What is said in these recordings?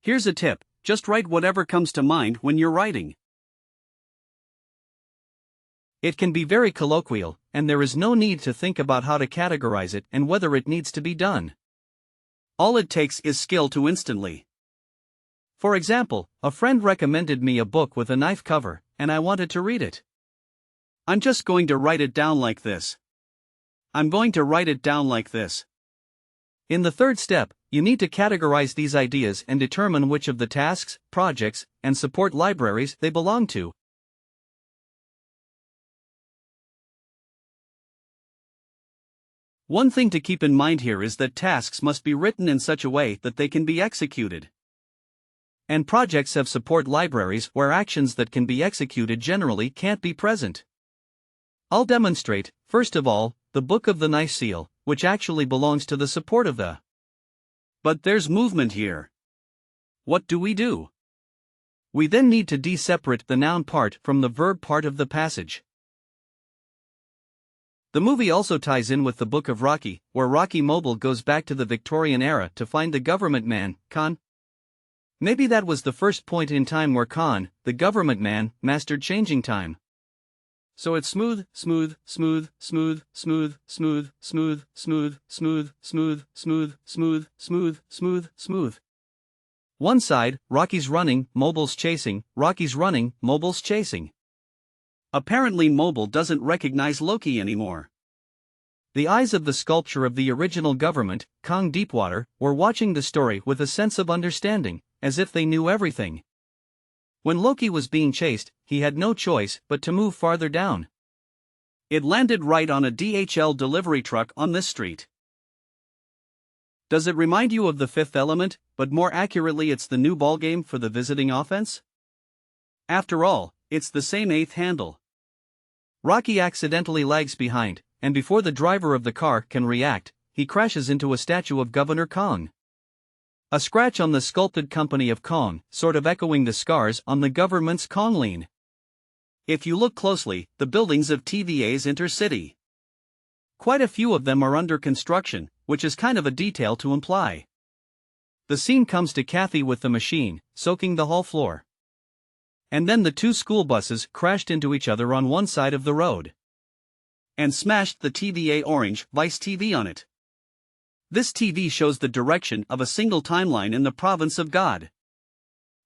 Here's a tip: just write whatever comes to mind when you're writing. It can be very colloquial, and there is no need to think about how to categorize it and whether it needs to be done. All it takes is skill to instantly. For example, a friend recommended me a book with a knife cover, and I wanted to read it. I'm just going to write it down like this. I'm going to write it down like this. In the third step, you need to categorize these ideas and determine which of the tasks, projects, and support libraries they belong to. One thing to keep in mind here is that tasks must be written in such a way that they can be executed. And projects have support libraries where actions that can be executed generally can't be present. I'll demonstrate, first of all, the Book of the Knife Seal, which actually belongs to the support of the. But there's movement here. What do? We then need to deseparate the noun part from the verb part of the passage. The movie also ties in with the Book of Rocky, where Rocky Mobile goes back to the Victorian era to find the government man, Khan. Maybe that was the first point in time where Khan, the government man, mastered changing time. So it's smooth, smooth, smooth, smooth, smooth, smooth, smooth, smooth, smooth, smooth, smooth, smooth, smooth, smooth, smooth. One side, Rocky's running, Mobile's chasing, Rocky's running, Mobile's chasing. Apparently Mobile doesn't recognize Loki anymore. The eyes of the sculpture of the original government, Kong Deepwater, were watching the story with a sense of understanding, as if they knew everything. When Loki was being chased, he had no choice but to move farther down. It landed right on a DHL delivery truck on this street. Does it remind you of The Fifth Element, but more accurately it's the new ballgame for the visiting offense? After all, it's the same eighth handle. Rocky accidentally lags behind, and before the driver of the car can react, he crashes into a statue of Governor Kong. A scratch on the sculpted company of Kong, sort of echoing the scars on the government's Kongleen. If you look closely, the buildings of TVA's Intercity. Quite a few of them are under construction, which is kind of a detail to imply. The scene comes to Kathy with the machine, soaking the hall floor. And then the two school buses crashed into each other on one side of the road. And smashed the TVA Orange Vice TV on it. This TV shows the direction of a single timeline in the province of God.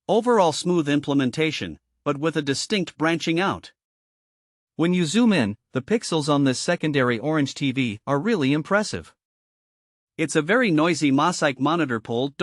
Overall smooth implementation, but with a distinct branching out. When you zoom in, the pixels on this secondary orange TV are really impressive. It's a very noisy mosaic monitor pole.